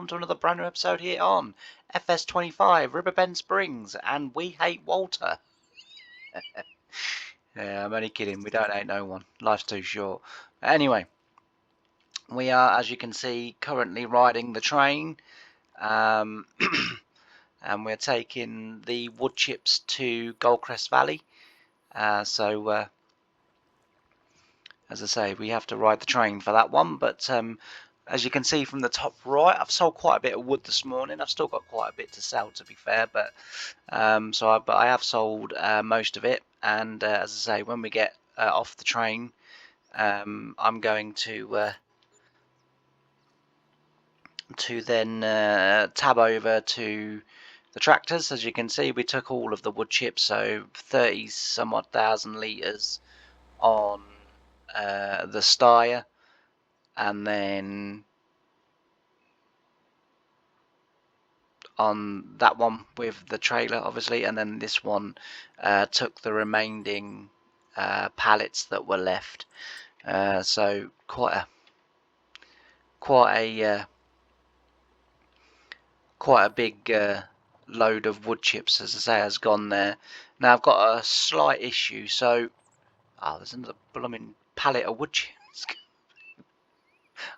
to another brand new episode here on FS25 Riverbend Springs, and we hate Walter. Yeah, I'm only kidding. We don't hate no one. Life's too short. Anyway, we are, as you can see, currently riding the train, and we're taking the wood chips to Goldcrest Valley. So as I say, we have to ride the train for that one, but as you can see from the top right, I've sold quite a bit of wood this morning. I've still got quite a bit to sell, to be fair, but I have sold most of it. And as I say, when we get off the train, I'm going to then tab over to the tractors. As you can see, we took all of the wood chips, so 30 some odd thousand litres on the Steyr, and then on that one with the trailer, obviously, and then this one took the remaining pallets that were left. So quite a big load of wood chips, as I say, has gone there. Now I've got a slight issue. So there's another blooming pallet of wood chips.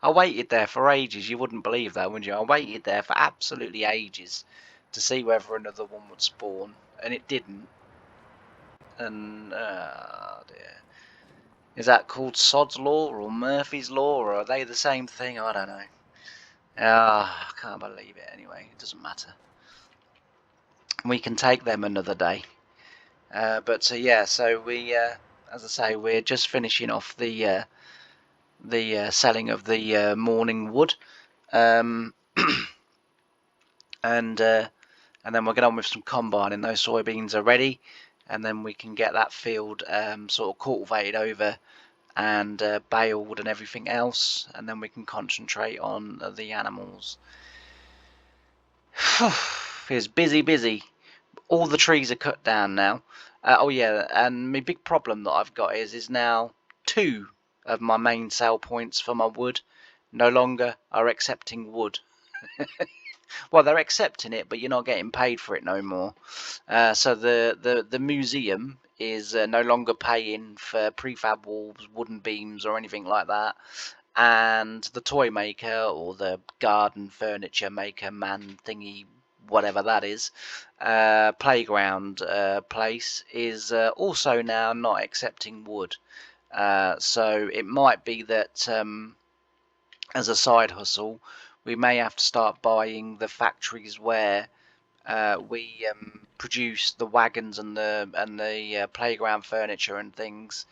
I waited there for ages. You wouldn't believe that, would you? I waited there for absolutely ages to see whether another one would spawn, and it didn't. And oh dear, is that called Sod's Law or Murphy's Law, or are they the same thing? I don't know. I can't believe it. Anyway, it doesn't matter. We can take them another day. Yeah, so we, as I say, we're just finishing off the selling of the morning wood, and then we'll get on with some combining. Those soybeans are ready, and then we can get that field sort of cultivated over and baled and everything else, and then we can concentrate on the animals. It's busy. All the trees are cut down now. Oh yeah, and my big problem that I've got is now 2 of my main sale points for my wood no longer are accepting wood. Well, they're accepting it, but you're not getting paid for it no more. So the museum is no longer paying for prefab walls, wooden beams, or anything like that. And the toy maker or the garden furniture maker man thingy, whatever that is, playground place is also now not accepting wood. So it might be that as a side hustle, we may have to start buying the factories where we produce the wagons and the playground furniture and things,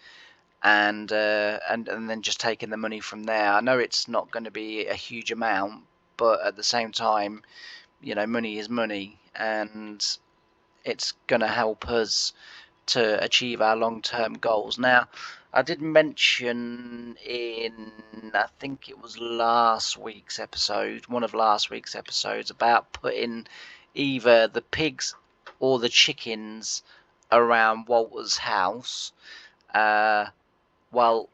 and then just taking the money from there. I know it's not going to be a huge amount, but at the same time, you know, money is money, and it's going to help us to achieve our long-term goals. Now, I did mention in, I think it was last week's episode, one of last week's episodes, about putting either the pigs or the chickens around Walter's house. Well,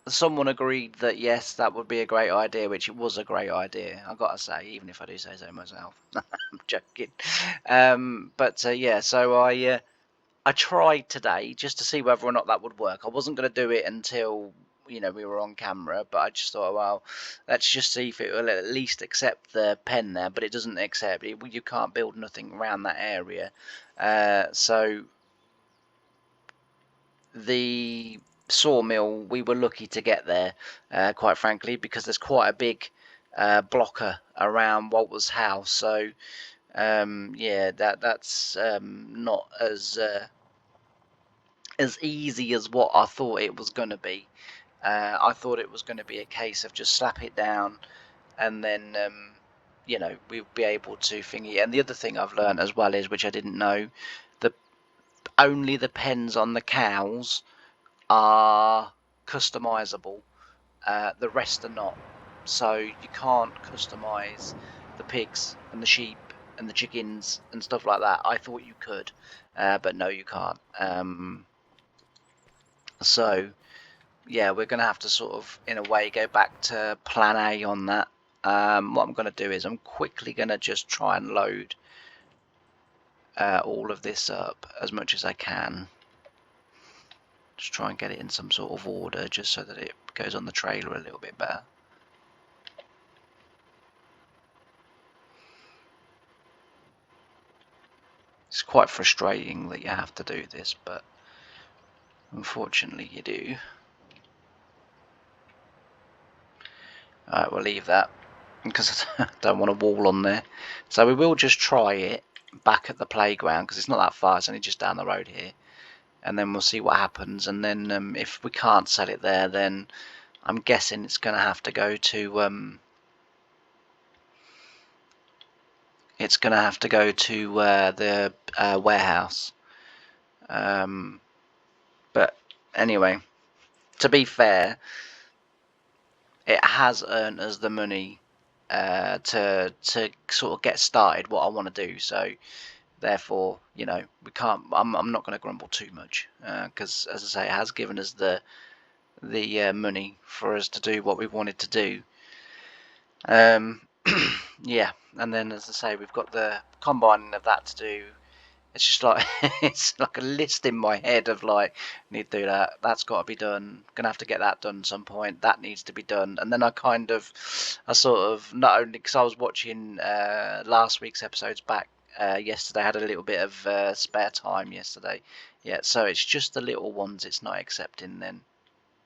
someone agreed that yes, that would be a great idea, which it was a great idea, I've got to say, even if I do say so myself. I'm joking. Yeah, so I tried today just to see whether or not that would work. I wasn't going to do it until, you know, we were on camera, but I just thought, well, let's just see if it will at least accept the pen there. But it doesn't accept it. You can't build nothing around that area. So the sawmill, we were lucky to get there, quite frankly, because there's quite a big blocker around Walter's house. So yeah, that's not as easy as what I thought it was going to be. I thought it was going to be a case of just slap it down and then you know, we'll be able to thingy. And the other thing I've learned as well is, which I didn't know, the only the pens on the cows are customizable, the rest are not. So you can't customize the pigs and the sheep and the chickens and stuff like that. I thought you could, but no, you can't. So yeah, we're going to have to sort of, in a way, go back to plan A on that. What I'm going to do is I'm quickly going to just try and load all of this up as much as I can. Just try and get it in some sort of order, just so that it goes on the trailer a little bit better. It's quite frustrating that you have to do this, but unfortunately you do. Alright, we'll leave that because I don't want a wall on there. So we will just try it back at the playground because it's not that far, it's only just down the road here. And then we'll see what happens, and then if we can't sell it there, then I'm guessing it's going to have to go to the warehouse. But anyway, to be fair, it has earned us the money to sort of get started what I want to do. So therefore, you know, we can't. I'm not going to grumble too much because, as I say, it has given us the money for us to do what we wanted to do. Yeah, and then as I say, we've got the combining of that to do. It's just like it's like a list in my head of like, need to do that. That's got to be done. Gonna have to get that done at some point. That needs to be done. And then I sort of, not only because I was watching last week's episodes back yesterday, I had a little bit of spare time yesterday. Yeah, so it's just the little ones. It's not accepting then.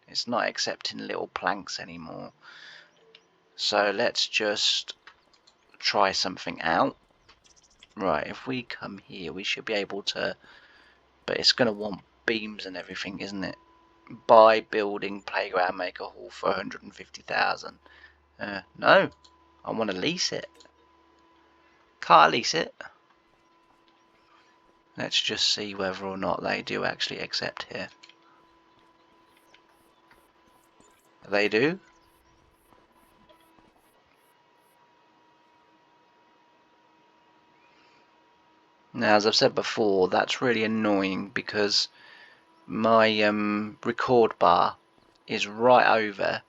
It's not accepting little planks anymore. So let's just try something out. Right, if we come here, we should be able to, but it's going to want beams and everything, isn't it? Buy building playground, make a hall for 150,000. No, I want to lease it. Can't I lease it? Let's just see whether or not they do actually accept here. They do. Now, as I've said before, that's really annoying because my record bar is right over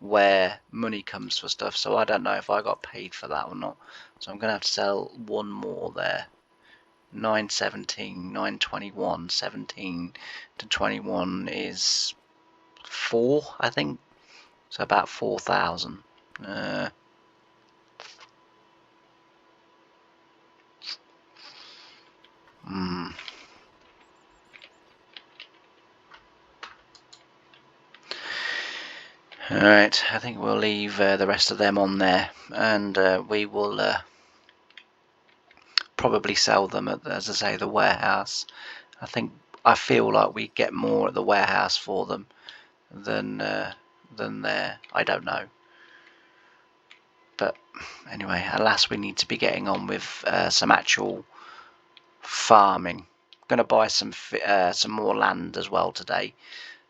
where money comes for stuff, so I don't know if I got paid for that or not. So I'm going to have to sell one more there. 917, 921, 17 to 21 is 4, I think. So about 4,000. Alright, I think we'll leave the rest of them on there, and we will probably sell them at, as I say, the warehouse. I feel like we get more at the warehouse for them than there. I don't know, but anyway, alas, we need to be getting on with some actual farming. I'm going to buy some more land as well today.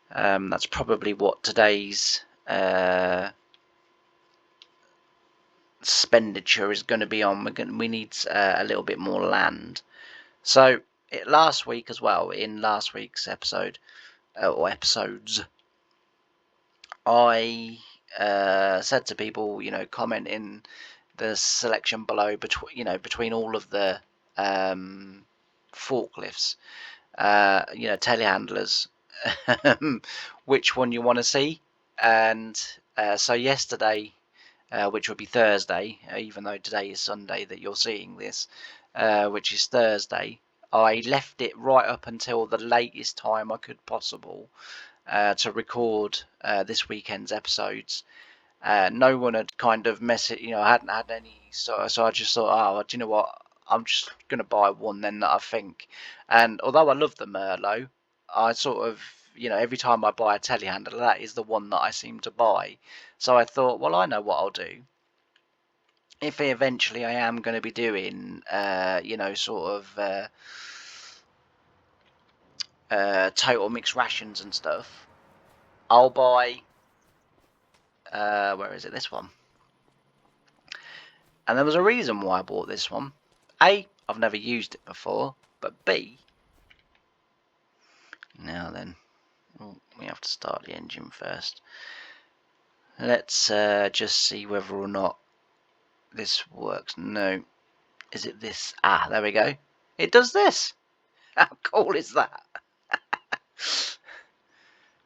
That's probably what today's expenditure is going to be on. We need a little bit more land. So last week as well, in last week's episode or episodes, I said to people, you know, comment in the selection below between all of the forklifts, you know, telehandlers, which one you want to see. And so yesterday, which would be Thursday, even though today is Sunday that you're seeing this, which is Thursday, I left it right up until the latest time I could possible to record this weekend's episodes. No one had kind of I hadn't had any, so I just thought, oh, do you know what? I'm just going to buy one then that I think. And although I love the Merlot, I sort of, you know, every time I buy a telehandler, that is the one that I seem to buy. So I thought, well, I know what I'll do. If eventually I am going to be doing, you know, sort of total mixed rations and stuff, I'll buy, where is it, this one. And there was a reason why I bought this one. A, I've never used it before, but B, now then, Oh, we have to start the engine first. Let's just see whether or not this works. No. Is it this? Ah, there we go. It does this. How cool is that?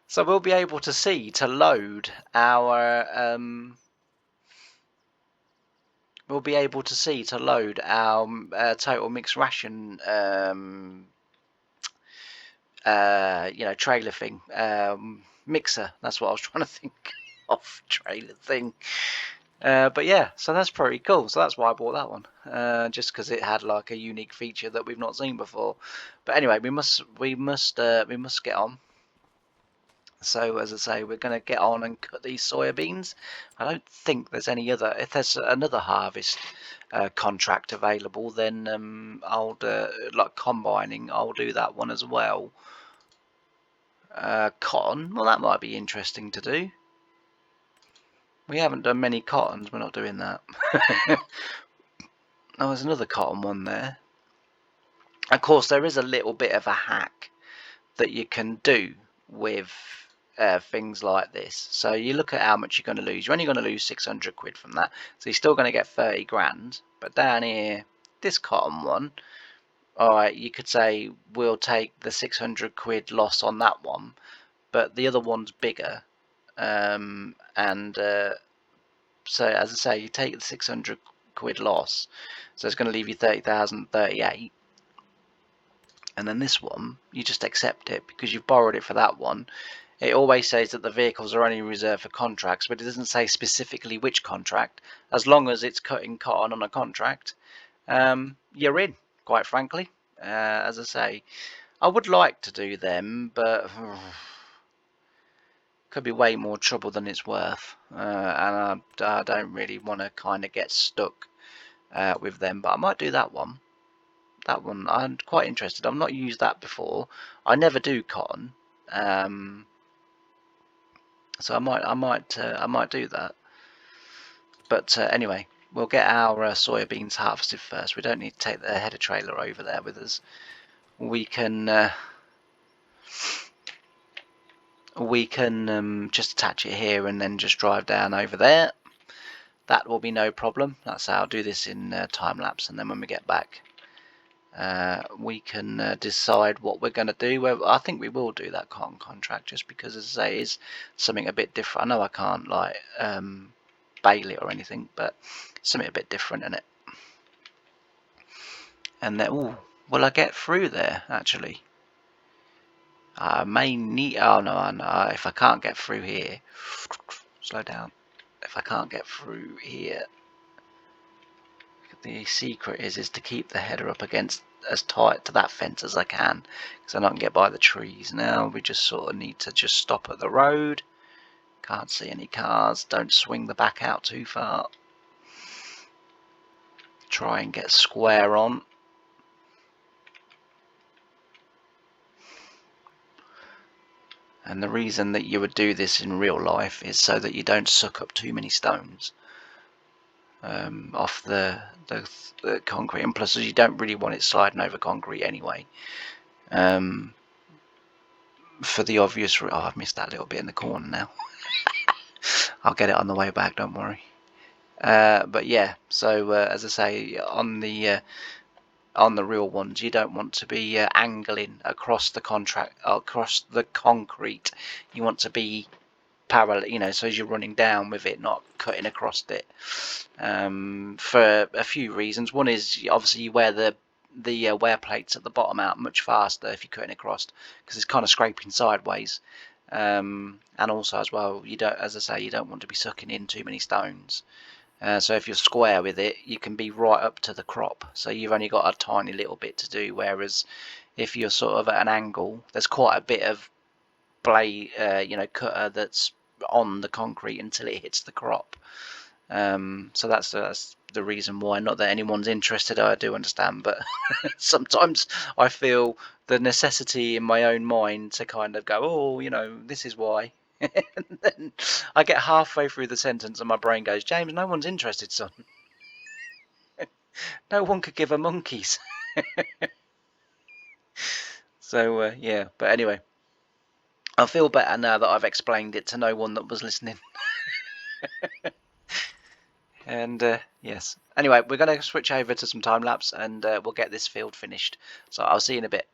So we'll be able to see to load our total mixed ration trailer thing, mixer. That's what I was trying to think of, trailer thing. But yeah, so that's pretty cool. So that's why I bought that one, just because it had like a unique feature that we've not seen before. But anyway, we must get on. So as I say, we're going to get on and cut these soybeans. I don't think there's any other. If there's another harvest contract available, then I'll like combining. I'll do that one as well. Cotton, well, that might be interesting to do. We haven't done many cottons. We're not doing that. Oh, there's another cotton one there. Of course, there is a little bit of a hack that you can do with things like this. So you look at how much you're going to lose. You're only going to lose 600 quid from that. So you're still going to get 30 grand. But down here, this cotton one, all right, you could say we'll take the 600 quid loss on that one, but the other one's bigger. So as I say, you take the 600 quid loss, so it's going to leave you 30,038. And then this one, you just accept it because you've borrowed it for that one. It always says that the vehicles are only reserved for contracts, but it doesn't say specifically which contract. As long as it's cutting cotton on a contract, you're in, quite frankly. As I say, I would like to do them, but could be way more trouble than it's worth. And I don't really want to kind of get stuck with them, but I might do that one. That one, I'm quite interested. I've not used that before. I never do cotton, so I might do that. But anyway, we'll get our soybeans harvested first. We don't need to take the header trailer over there with us. We can just attach it here and then just drive down over there. That will be no problem. That's how I'll do this in time lapse, and then when we get back, we can decide what we're going to do. Well, I think we will do that cotton contract just because, as I say, it is something a bit different. I know I can't like bail it or anything, but something a bit different in it. And then, oh, will I get through there actually? I may need. Oh no, if I can't get through here, slow down. If I can't get through here, the secret is to keep the header up against as tight to that fence as I can, because then I can get by the trees. Now we just sort of need to just stop at the road. Can't see any cars. Don't swing the back out too far. Try and get square on. And the reason that you would do this in real life is so that you don't suck up too many stones off the concrete, and plus you don't really want it sliding over concrete anyway. For the obvious, oh, I've missed that little bit in the corner now. I'll get it on the way back, don't worry. But yeah, so as I say, on the real ones, you don't want to be angling across the concrete. You want to be parallel, so as you're running down with it, not cutting across it. For a few reasons. One is obviously you wear the wear plates at the bottom out much faster if you're cutting across, because it's kind of scraping sideways. And also as well, you don't, as I say, you don't want to be sucking in too many stones. So if you're square with it, you can be right up to the crop, so you've only got a tiny little bit to do, whereas if you're sort of at an angle, there's quite a bit of blade, cutter that's on the concrete until it hits the crop. So that's the reason why. Not that anyone's interested, I do understand, but sometimes I feel the necessity in my own mind to kind of go, oh, this is why. And then I get halfway through the sentence and my brain goes, James, no one's interested, son. No one could give a monkeys. So yeah, but anyway, I feel better now that I've explained it to no one that was listening. And yes. Anyway, we're going to switch over to some time lapse, and we'll get this field finished. So I'll see you in a bit.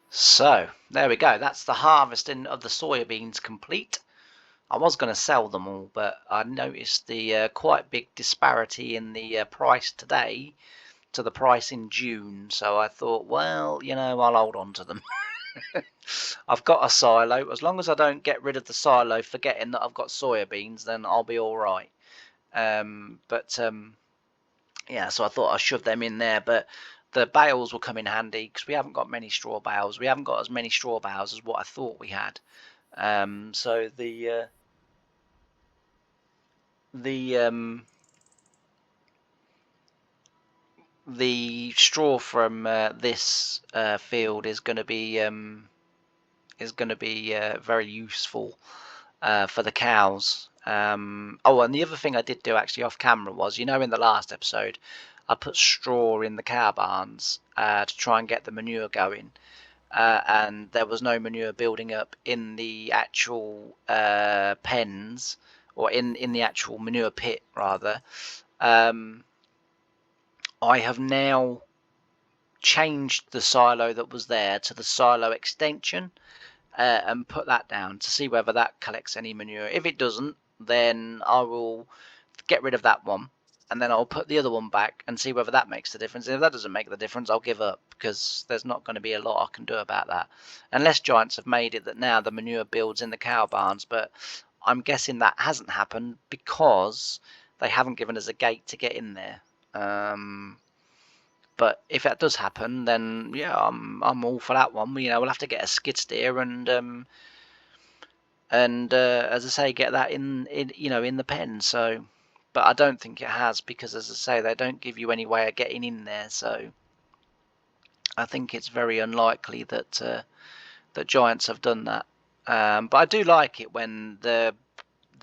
So there we go. That's the harvesting of the soybeans complete. I was going to sell them all, but I noticed the quite big disparity in the price today to the price in June. So I thought, well, I'll hold on to them. I've got a silo. As long as I don't get rid of the silo, forgetting that I've got soybeans, then I'll be all right. Yeah, so I thought I'd shove them in there, but the bales will come in handy because we haven't got many straw bales. We haven't got as many straw bales as what I thought we had. So the straw from this field is going to be very useful for the cows. Oh, and the other thing I did do actually off camera was, in the last episode, I put straw in the cow barns to try and get the manure going. And there was no manure building up in the actual pens, or in the actual manure pit rather. I have now changed the silo that was there to the silo extension, and put that down to see whether that collects any manure. If it doesn't, then I will get rid of that one, and then I'll put the other one back and see whether that makes the difference. And if that doesn't make the difference, I'll give up, because there's not going to be a lot I can do about that, unless Giants have made it that now the manure builds in the cow barns. But I'm guessing that hasn't happened because they haven't given us a gate to get in there. But if that does happen, then yeah, I'm all for that one. We'll have to get a skid steer and as I say, get that in the pen. So, but I don't think it has, because as I say, they don't give you any way of getting in there. So I think it's very unlikely that that Giants have done that. But I do like it when the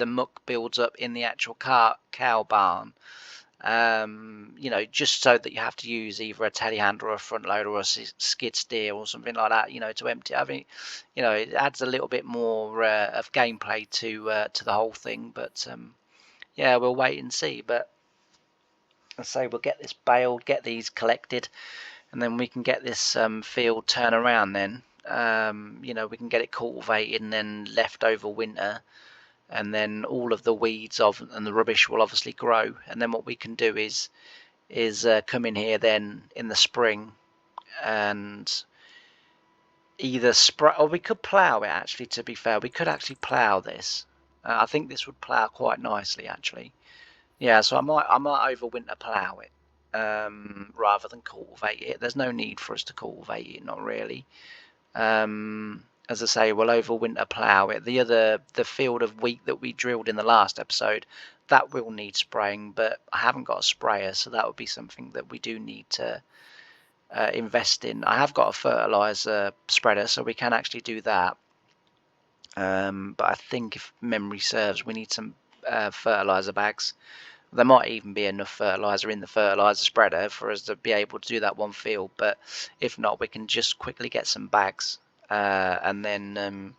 muck builds up in the actual cow barn. Just so that you have to use either a telehandler or a front loader or a skid steer or something like that, to empty it. I mean, it adds a little bit more of gameplay to the whole thing. But yeah, we'll wait and see. But I say we'll get this baled, get these collected, and then we can get this field turn around. Then we can get it cultivated and then left over winter. And then all of the weeds and the rubbish will obviously grow. And then what we can do is come in here then in the spring and either spray, or we could plough it. Actually, to be fair, we could actually plough this. I think this would plough quite nicely, actually. Yeah, so I might overwinter plough it rather than cultivate it. There's no need for us to cultivate it, not really. As I say, we'll overwinter plough it. The field of wheat that we drilled in the last episode, that will need spraying, but I haven't got a sprayer, so that would be something that we do need to invest in. I have got a fertilizer spreader, so we can actually do that. But I think, if memory serves, we need some fertilizer bags. There might even be enough fertilizer in the fertilizer spreader for us to be able to do that one field, but if not, we can just quickly get some bags, and then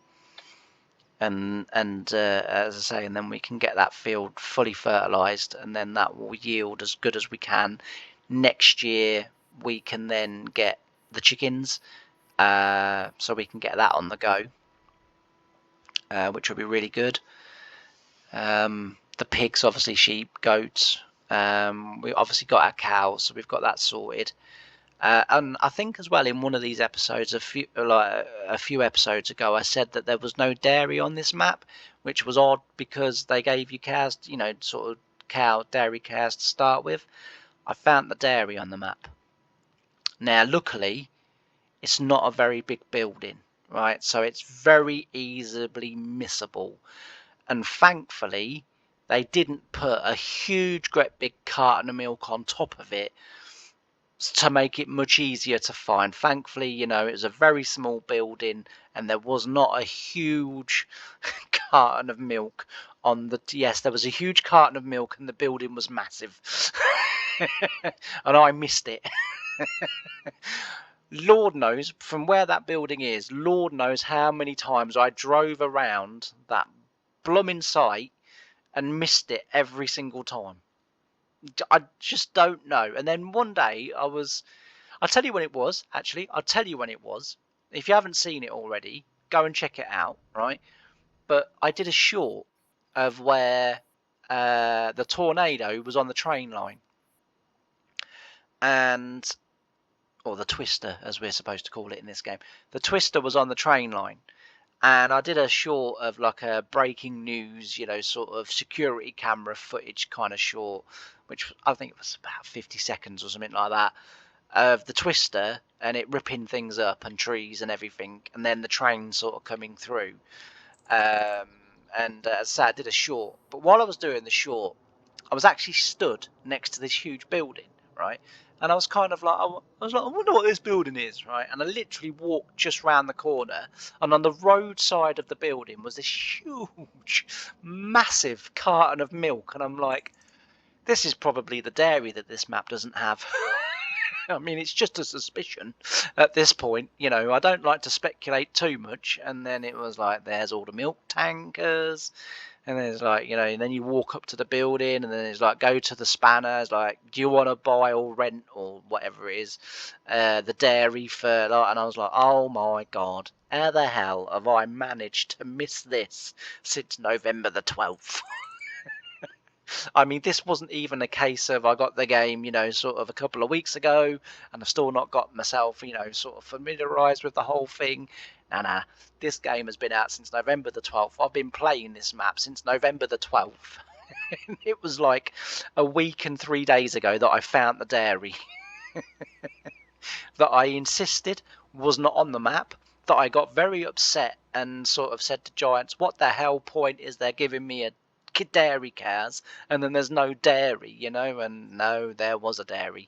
as I say, and then we can get that field fully fertilized, and then that will yield as good as we can. Next year we can then get the chickens, so we can get that on the go, which will be really good. The pigs, obviously, sheep, goats. We obviously got our cows, so we've got that sorted. And I think as well, in one of these episodes, a few episodes ago, I said that there was no dairy on this map, which was odd because they gave you cows, sort of dairy cows to start with. I found the dairy on the map. Now, luckily, it's not a very big building, right? So it's very easily missable. And thankfully, they didn't put a huge, great big carton of milk on top of it to make it much easier to find. Thankfully, it was a very small building, and there was not a huge carton of milk on the. Yes, there was a huge carton of milk, and the building was massive, and I missed it. Lord knows, from where that building is, Lord knows how many times I drove around that blooming site and missed it every single time. I just don't know. And then one day I'll tell you when it was, actually. I'll tell you when it was. If you haven't seen it already, go and check it out, right? But I did a short of where the tornado was on the train line. Or the twister, as we're supposed to call it in this game. The twister was on the train line. And I did a short of like a breaking news, sort of security camera footage kind of short, which I think it was about 50 seconds or something like that, of the twister and it ripping things up and trees and everything, and then the train sort of coming through. As I said, I did a short, but while I was doing the short, I was actually stood next to this huge building, right? And I was kind of like, I wonder what this building is, right? And I literally walked just round the corner, and on the road side of the building was this huge, massive carton of milk, and I'm like, this is probably the dairy that this map doesn't have. I mean, it's just a suspicion at this point. You know, I don't like to speculate too much. And then it was like, there's all the milk tankers. And there's like, you know, and then you walk up to the building, and then it's like, go to the spanner. It's like, do you want to buy or rent or whatever it is, the dairy for, like, and I was like, oh my God, how the hell have I managed to miss this since November the 12th? I mean, this wasn't even a case of I got the game, you know, sort of a couple of weeks ago, and I've still not got myself, you know, sort of familiarised with the whole thing. Nah, this game has been out since November the 12th. I've been playing this map since November the 12th. It was like a week and 3 days ago that I found the dairy that I insisted was not on the map, that I got very upset and sort of said to Giants, what the hell point is there giving me a dairy cows and then there's no dairy, you know? And no, there was a dairy.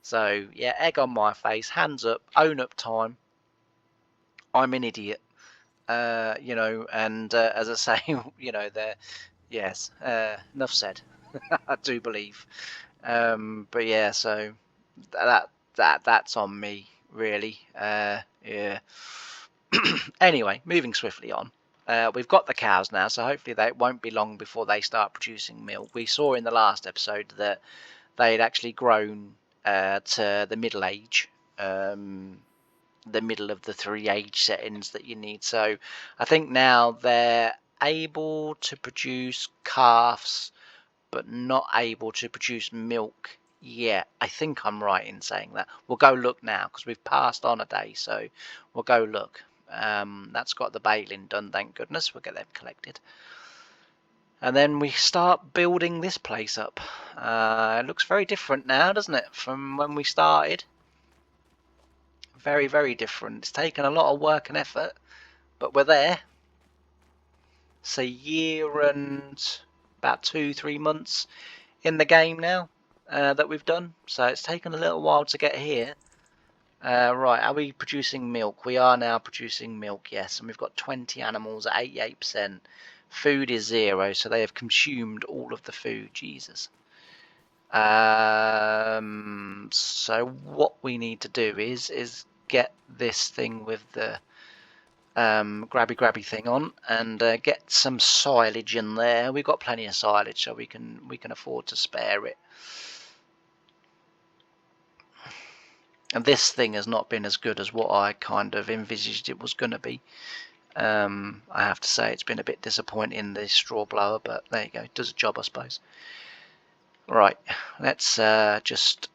So yeah, egg on my face, hands up, own up time. I'm an idiot, you know, and as I say, you know, there, yes, enough said. I do believe, but yeah, so that's on me, really. Yeah. Anyway, moving swiftly on. We've got the cows now, so hopefully they won't be long before they start producing milk. We saw in the last episode that they'd actually grown to the middle age, the middle of the 3 age settings that you need. So I think now they're able to produce calves, but not able to produce milk yet. I think I'm right in saying that. We'll go look now because we've passed on a day, so we'll go look. That's got the baling done, thank goodness. We'll get them collected. And then we start building this place up. It looks very different now, doesn't it, from when we started? Very, very different. It's taken a lot of work and effort, but we're there. It's a year and about 2-3 months in the game now that we've done. So it's taken a little while to get here. Right, are we producing milk? We are now producing milk, yes. And we've got 20 animals at 88%. Food is 0, so they have consumed all of the food. Jesus. So what we need to do is get this thing with the grabby thing on and get some silage in there. We've got plenty of silage, so we can afford to spare it. And this thing has not been as good as what I kind of envisaged it was going to be. I have to say it's been a bit disappointing, the straw blower, but there you go, it does a job, I suppose. Right, let's just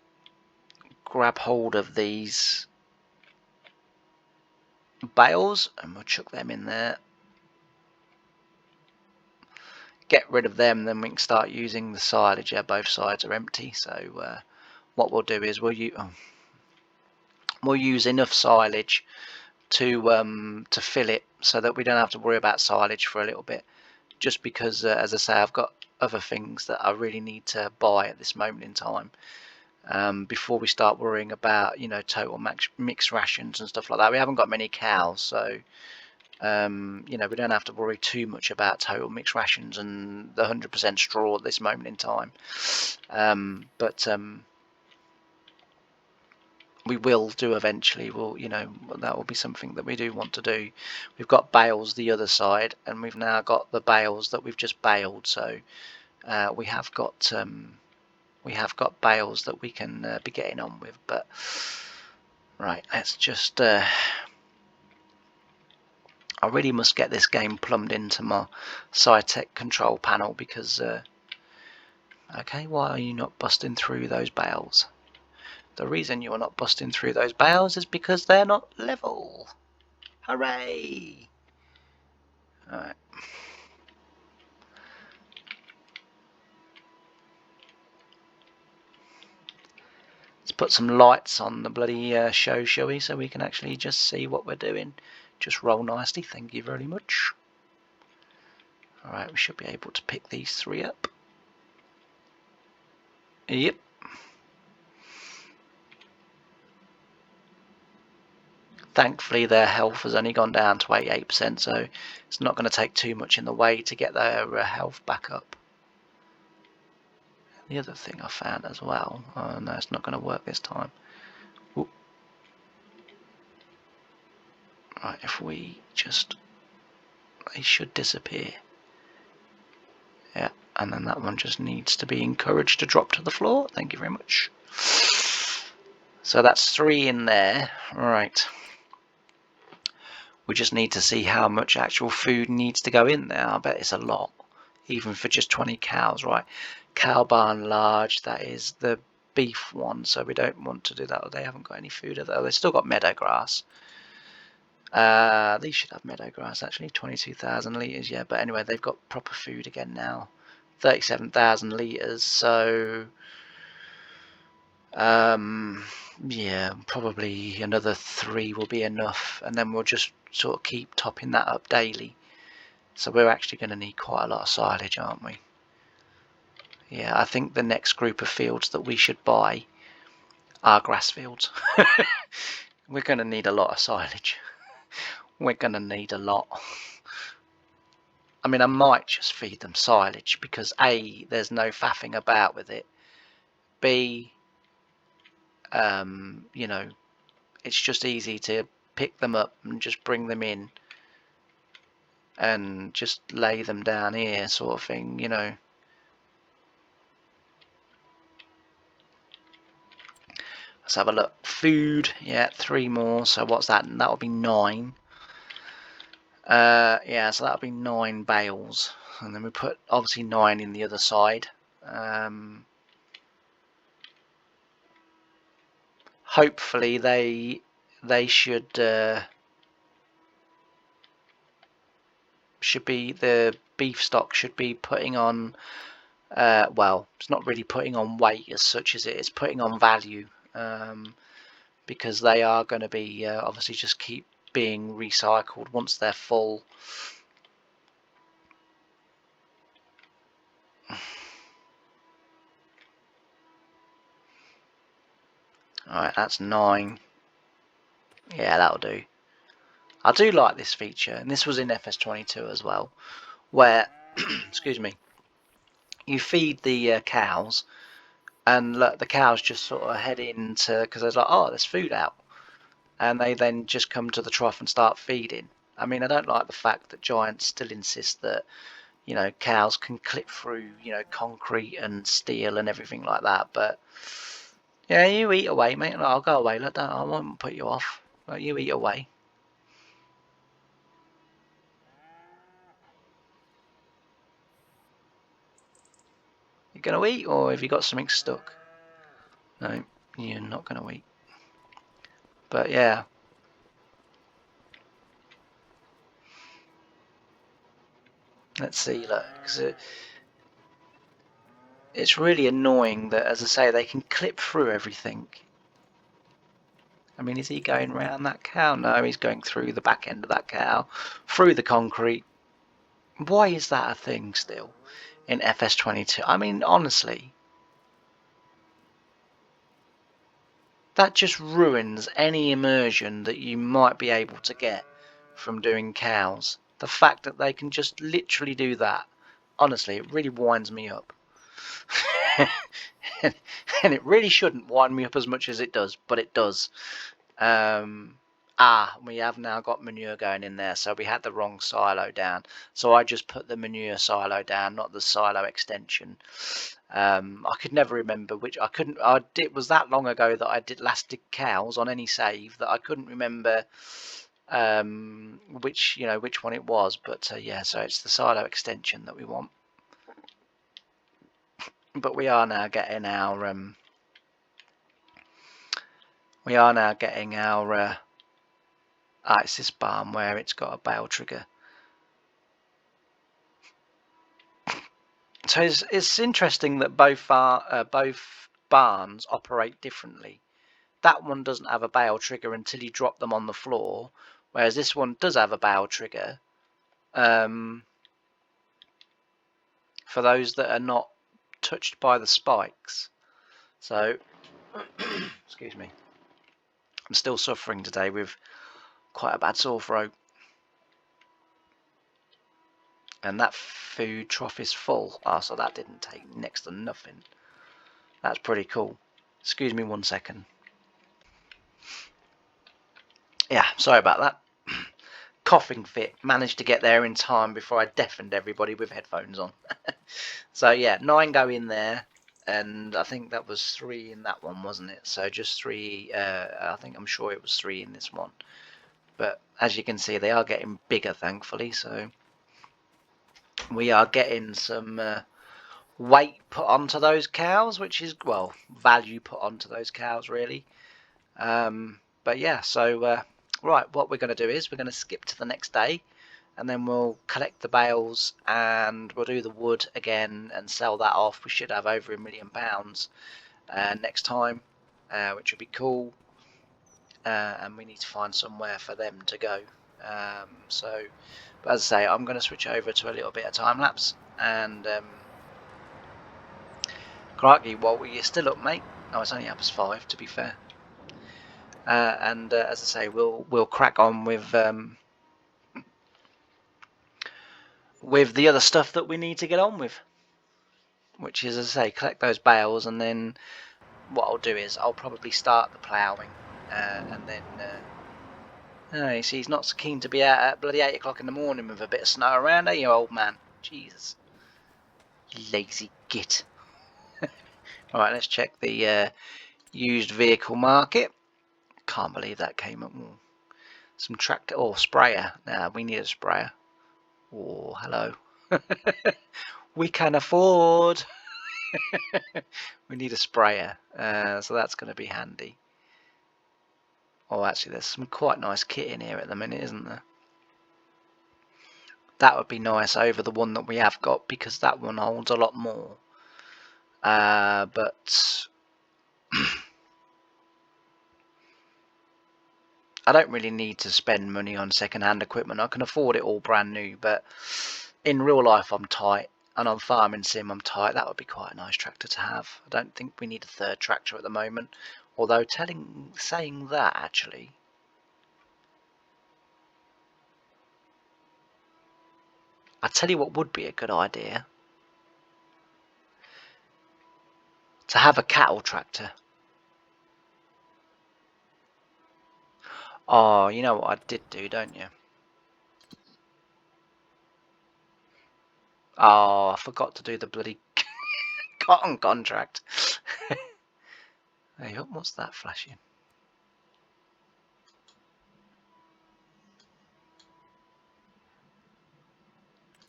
grab hold of these bales and we'll chuck them in there. Get rid of them, then we can start using the silage. Yeah, both sides are empty, so what we'll do is we'll use enough silage to fill it so that we don't have to worry about silage for a little bit, just because as I say, I've got other things that I really need to buy at this moment in time before we start worrying about, you know, total mixed rations and stuff like that. We haven't got many cows, so you know, we don't have to worry too much about total mixed rations and the 100% straw at this moment in time. But we will do eventually. We'll, you know, that will be something that we do want to do. We've got bales the other side, and we've now got the bales that we've just baled. So we have got bales that we can be getting on with. But right, let's just. I really must get this game plumbed into my SciTech control panel because. Okay, why are you not busting through those bales? The reason you're not busting through those bales is because they're not level. Hooray! Alright. Let's put some lights on the bloody show, shall we? So we can actually just see what we're doing. Just roll nicely, thank you very much. Alright, we should be able to pick these 3 up. Yep. Thankfully their health has only gone down to 88%, so it's not going to take too much in the way to get their health back up. The other thing I found as well, oh no, it's not going to work this time. Ooh. Right, if we just, they should disappear. Yeah, and then that one just needs to be encouraged to drop to the floor. Thank you very much. So that's 3 in there. Right. We just need to see how much actual food needs to go in there. I bet it's a lot, even for just 20 cows, right? Cow barn large, that is the beef one, so we don't want to do that. They haven't got any food, though. They've still got meadow grass. These should have meadow grass, actually. 22,000 litres, yeah. But anyway, they've got proper food again now. 37,000 litres, so... yeah, probably another 3 will be enough, and then we'll just sort of keep topping that up daily. So we're actually going to need quite a lot of silage, aren't we? Yeah, I think the next group of fields that we should buy are grass fields. We're going to need a lot of silage. We're going to need a lot. I mean, I might just feed them silage because A, there's no faffing about with it. B, you know, it's just easy to pick them up and just bring them in and just lay them down here, sort of thing, you know. Let's have a look. Food, yeah, 3 more. So what's that? That'll be 9. Yeah, so that'll be 9 bales, and then we put obviously 9 in the other side. Hopefully they should be, the beef stock should be putting on, well, it's not really putting on weight as such as it is putting on value, because they are going to be obviously just keep being recycled once they're full. Alright, that's 9. Yeah, that'll do. I do like this feature, and this was in FS22 as well, where, excuse me, you feed the cows, and look, the cows just sort of head into, because there's like, oh, there's food out, and they then just come to the trough and start feeding. I mean, I don't like the fact that Giants still insist that, you know, cows can clip through, you know, concrete and steel and everything like that, but yeah, you eat away, mate. I'll go away. Look, I won't put you off. But you eat away. You gonna eat, or have you got something stuck? No, you're not gonna eat. But yeah. Let's see, look, because it's really annoying that, as I say, they can clip through everything. I mean, is he going around that cow? No, he's going through the back end of that cow, through the concrete. Why is that a thing still in FS22? I mean, honestly, that just ruins any immersion that you might be able to get from doing cows. The fact that they can just literally do that, honestly, it really winds me up. And it really shouldn't wind me up as much as it does, but it does. We have now got manure going in there, so we had the wrong silo down. So I just put the manure silo down, not the silo extension. I could never remember which. It was that long ago that I last did cows on any save that I couldn't remember which one it was. But yeah, so it's the silo extension that we want. But we are now getting our it's this barn where it's got a bale trigger. So it's interesting that both barns operate differently. That one doesn't have a bale trigger until you drop them on the floor, whereas this one does have a bale trigger. For those that are not touched by the spikes. So, excuse me, I'm still suffering today with quite a bad sore throat. And that food trough is full. Oh, so that didn't take next to nothing. That's pretty cool. Excuse me 1 second. Yeah, sorry about that. Coughing fit. Managed to get there in time before I deafened everybody with headphones on. So yeah, 9 go in there, and I think that was 3 in that one, wasn't it? So just 3. I'm sure it was 3 in this one. But as you can see, they are getting bigger, thankfully. So we are getting some weight put onto those cows, which is, well, value put onto those cows, really. But yeah, so right, what we're going to do is we're going to skip to the next day, and then we'll collect the bales and we'll do the wood again and sell that off. We should have over £1 million next time, which would be cool. And we need to find somewhere for them to go. But as I say, I'm going to switch over to a little bit of time lapse. And crikey, well, you're still up, mate. Oh, it's only up as 5, to be fair. And as I say, we'll crack on with the other stuff that we need to get on with, which is, as I say, collect those bales, and then what I'll do is I'll probably start the ploughing, and then you see, he's not so keen to be out at bloody 8 o'clock in the morning with a bit of snow around, are you, old man? Jesus, lazy git. Alright, let's check the used vehicle market. Can't believe that came up. Some tractor or sprayer. Nah, we need a sprayer. Oh, hello. We can afford. We need a sprayer, so that's going to be handy. Oh, actually, there's some quite nice kit in here at the minute, isn't there? That would be nice over the one that we have got, because that one holds a lot more. But I don't really need to spend money on second-hand equipment. I can afford it all brand new, but in real life I'm tight, and on Farming Sim I'm tight. That would be quite a nice tractor to have. I don't think we need a third tractor at the moment, although saying that, actually, I tell you what would be a good idea: to have a cattle tractor. Oh, you know what I did do, don't you? Oh, I forgot to do the bloody cotton contract. Hey, what's that flashing?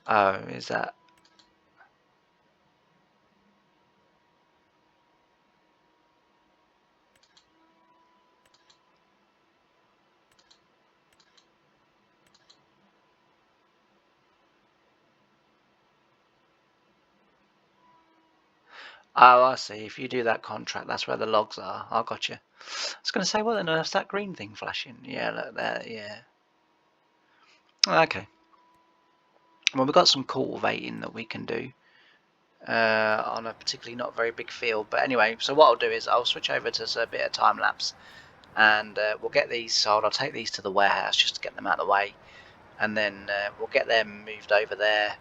Oh, is that? Oh, I see. If you do that contract, that's where the logs are. I got you. I was going to say, what on earth's that green thing flashing? Yeah, look there. Yeah. Okay. Well, we've got some cultivating that we can do on a particularly not very big field. But anyway, so what I'll do is I'll switch over to a bit of time lapse, and we'll get these sold. I'll take these to the warehouse just to get them out of the way, and then we'll get them moved over there.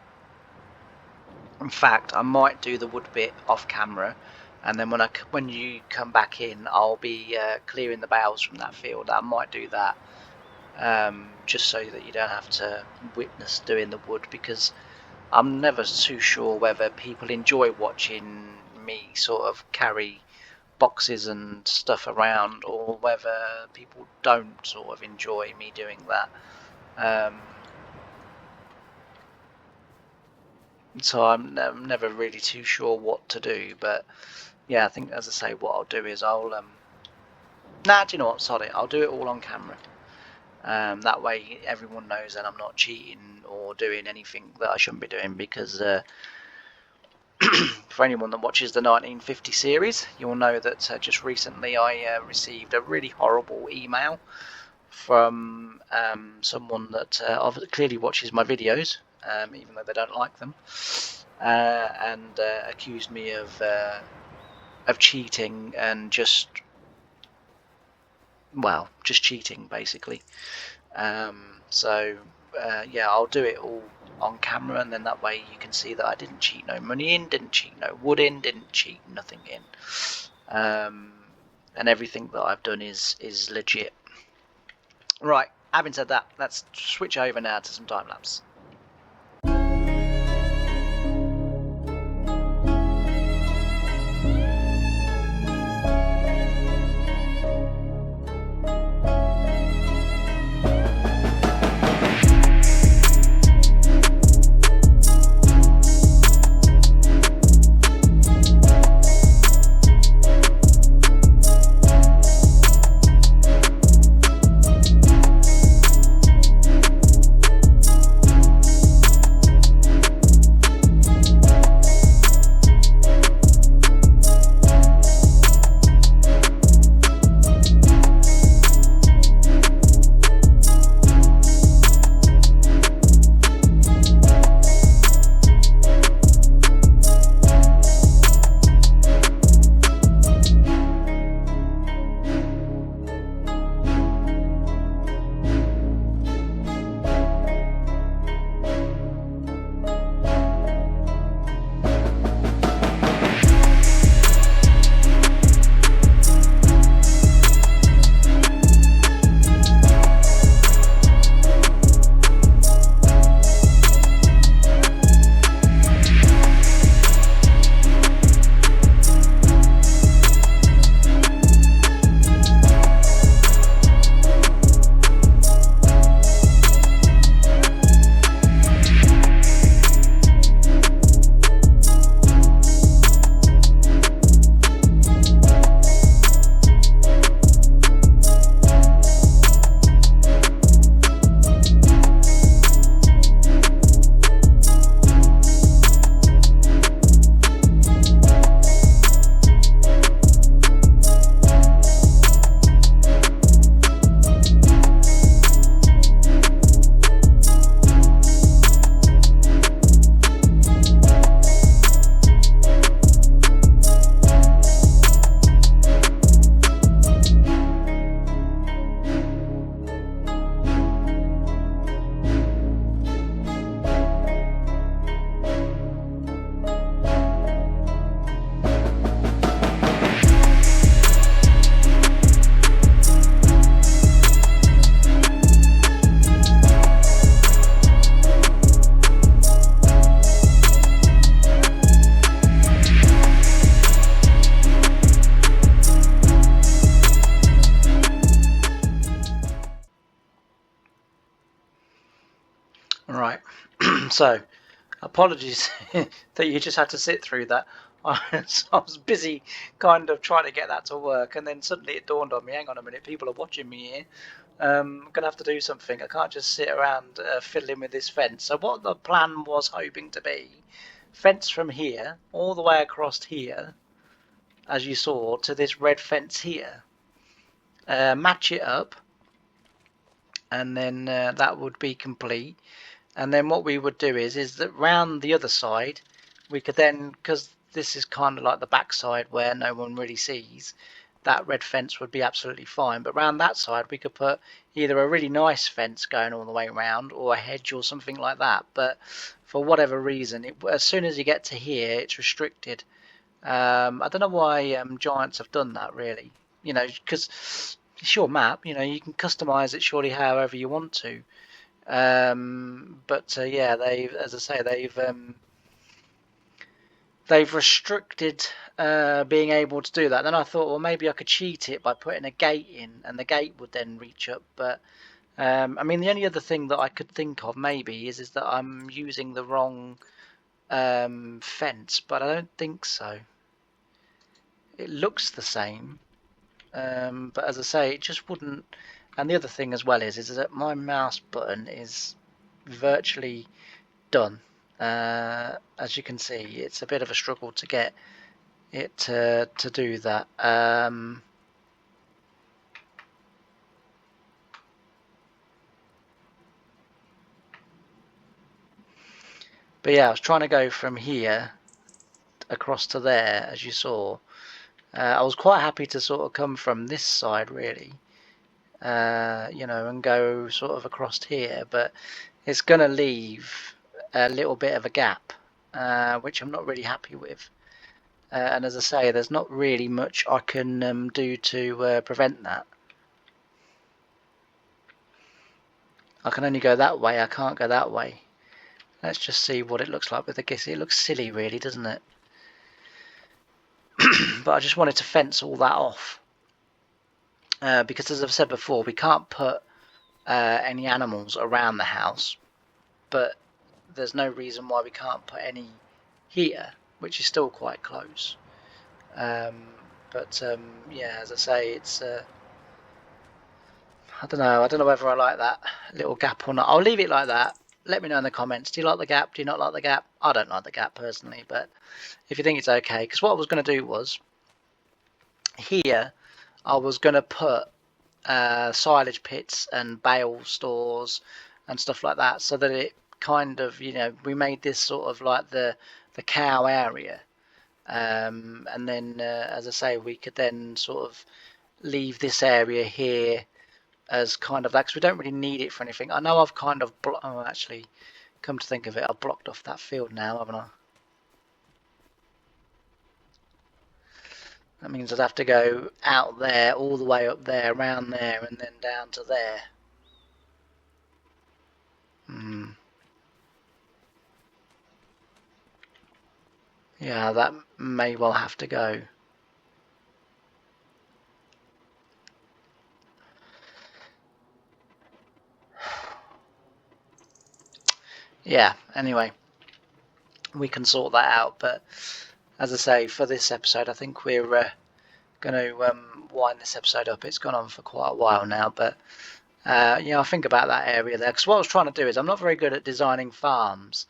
In fact, I might do the wood bit off camera, and then when you come back in, I'll be clearing the bales from that field. I might do that, just so that you don't have to witness doing the wood, because I'm never too sure whether people enjoy watching me sort of carry boxes and stuff around, or whether people don't sort of enjoy me doing that. So I'm never really too sure what to do, but yeah, I think, as I say, what I'll do is I'll do you know what, sorry, I'll do it all on camera. That way everyone knows that I'm not cheating or doing anything that I shouldn't be doing, because for anyone that watches the 1950 series, you'll know that just recently I received a really horrible email from someone that clearly watches my videos, even though they don't like them, and accused me of cheating, and just cheating, basically. So yeah, I'll do it all on camera, and then that way you can see that I didn't cheat no money in, didn't cheat no wood in, didn't cheat nothing in, and everything that I've done is legit. Right, having said that, let's switch over now to some time lapse. Right, so apologies that you just had to sit through that. I was busy kind of trying to get that to work, and then suddenly it dawned on me, hang on a minute, people are watching me here. I'm going to have to do something. I can't just sit around fiddling with this fence. So what the plan was hoping to be, fence from here all the way across here, as you saw, to this red fence here. Match it up, and then that would be complete. And then what we would do is that round the other side, we could then, because this is kind of like the back side where no one really sees, that red fence would be absolutely fine. But round that side, we could put either a really nice fence going all the way around, or a hedge or something like that. But for whatever reason, as soon as you get to here, it's restricted. I don't know why Giants have done that, really. You know, because it's your map. You know, you can customize it surely however you want to. But yeah, as I say, they've restricted being able to do that. Then I thought, well, maybe I could cheat it by putting a gate in, and the gate would then reach up. But I mean, the only other thing that I could think of maybe is that I'm using the wrong fence, but I don't think so. It looks the same, but as I say, it just wouldn't. And the other thing as well is that my mouse button is virtually done. As you can see, it's a bit of a struggle to get it to do that. But yeah, I was trying to go from here across to there, as you saw. I was quite happy to sort of come from this side, really. you know, and go sort of across here, but it's going to leave a little bit of a gap, which I'm not really happy with. And as I say, there's not really much I can do to prevent that. I can only go that way, I can't go that way. Let's just see what it looks like with the GIS. It looks silly really, doesn't it? But I just wanted to fence all that off. Because as I've said before, we can't put any animals around the house, but there's no reason why we can't put any here, which is still quite close. But yeah, as I say, it's I don't know whether I like that little gap or not. I'll leave it like that. Let me know in the comments. Do you like the gap? Do you not like the gap? I don't like the gap personally, but if you think it's okay, because what I was going to do was here I was going to put silage pits and bale stores and stuff like that, so that it kind of, you know, we made this sort of like the cow area, and then as I say, we could then sort of leave this area here as kind of that, because we don't really need it for anything. I know I've kind of oh, actually, come to think of it, I've blocked off that field now, haven't I? That means I'd have to go out there, all the way up there, around there, and then down to there. Yeah, that may well have to go. Yeah, anyway, we can sort that out. But as I say, for this episode, I think we're going to wind this episode up. It's gone on for quite a while now, but yeah, I think about that area there, because what I was trying to do is, I'm not very good at designing farms,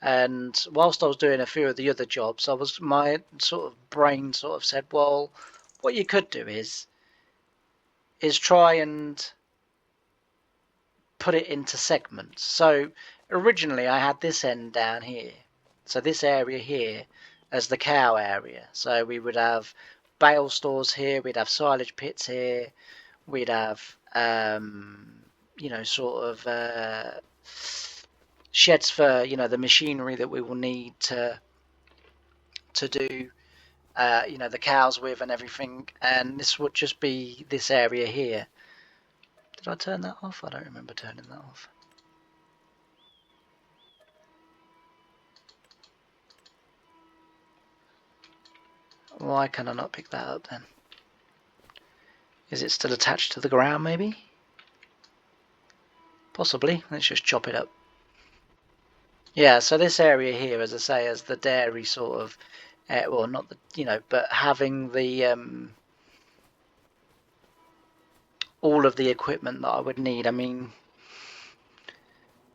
and whilst I was doing a few of the other jobs, my sort of brain sort of said, well, what you could do is try and put it into segments. So originally I had this end down here, so this area here as the cow area. So we would have bale stores here, we'd have silage pits here, we'd have you know, sort of sheds for, you know, the machinery that we will need to do you know, the cows with and everything. And this would just be this area here. Did I turn that off? I don't remember turning that off. Why can I not pick that up then? Is it still attached to the ground maybe? Possibly. Let's just chop it up. Yeah, so this area here, as I say, is the dairy sort of, well, not the, you know, but having the all of the equipment that I would need. I mean,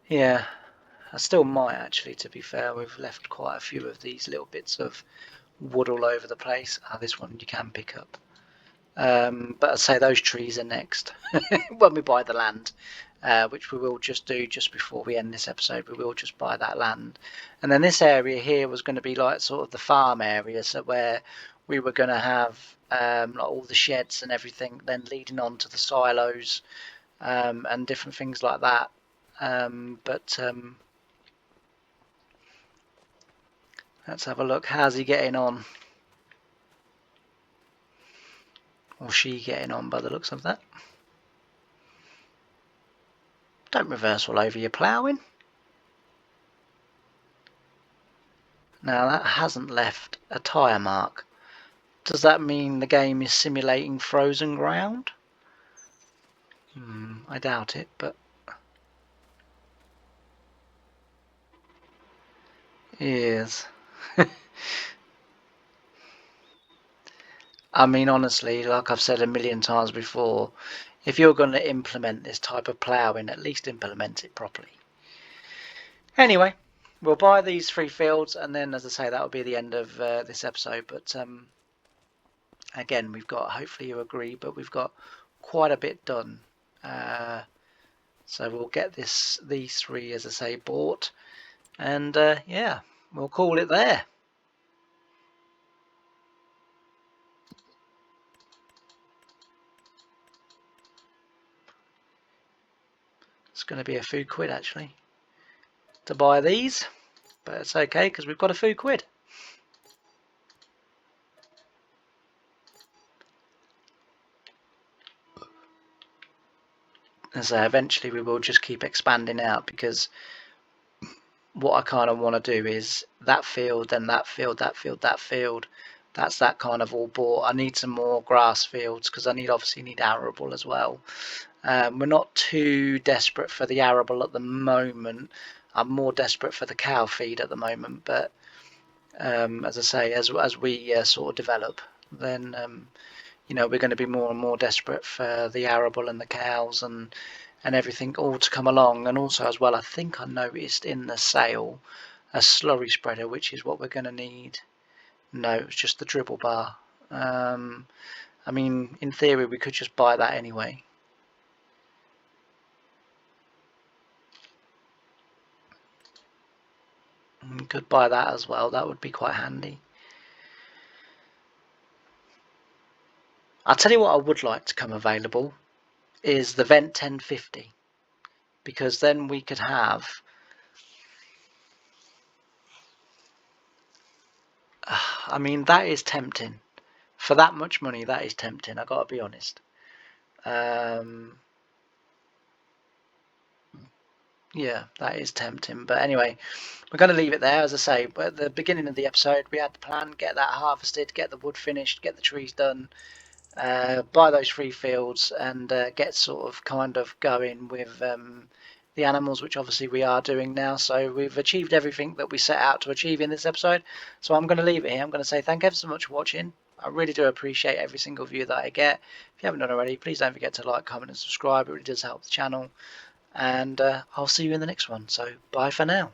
yeah, I still might actually, to be fair. We've left quite a few of these little bits of wood all over the place. This one you can pick up. But I'd say those trees are next when we buy the land, which we will just do just before we end this episode. We will just buy that land, and then this area here was going to be like sort of the farm area, so where we were going to have like all the sheds and everything, then leading on to the silos and different things like that. But let's have a look. How's he getting on? Or she getting on by the looks of that? Don't reverse all over your ploughing. Now that hasn't left a tyre mark. Does that mean the game is simulating frozen ground? I doubt it, but yes. I mean, honestly, like I've said a million times before, if you're going to implement this type of ploughing, at least implement it properly. Anyway, we'll buy these 3 fields, and then, as I say, that will be the end of this episode. But again, we've got, hopefully you agree, but we've got quite a bit done. So we'll get these 3, as I say, bought, and yeah, we'll call it there. going to be a few quid actually to buy these, but it's okay because we've got a few quid. And so eventually we will just keep expanding out, because what I kind of want to do is that field, then that field, that field, that field. That's that kind of all bought. I need some more grass fields because I obviously need arable as well. We're not too desperate for the arable at the moment. I'm more desperate for the cow feed at the moment, but as I say, as we sort of develop, then you know, we're going to be more and more desperate for the arable and the cows and everything all to come along. And also as well, I think I noticed in the sale a slurry spreader, which is what we're going to need. No, it's just the dribble bar. I mean, in theory, we could just buy that anyway. We could buy that as well. That would be quite handy. I'll tell you what I would like to come available is the Vent 1050, because then we could have... I mean, that is tempting. For that much money, that is tempting. I got to be honest. Yeah, that is tempting. But anyway, we're going to leave it there. As I say, at the beginning of the episode, we had the plan: get that harvested, get the wood finished, get the trees done, buy those free fields, and get sort of kind of going with the animals, which obviously we are doing now. So we've achieved everything that we set out to achieve in this episode. So I'm going to leave it here. I'm going to say thank you ever so much for watching. I really do appreciate every single view that I get. If you haven't done already, please don't forget to like, comment and subscribe. It really does help the channel. And I'll see you in the next one. So bye for now.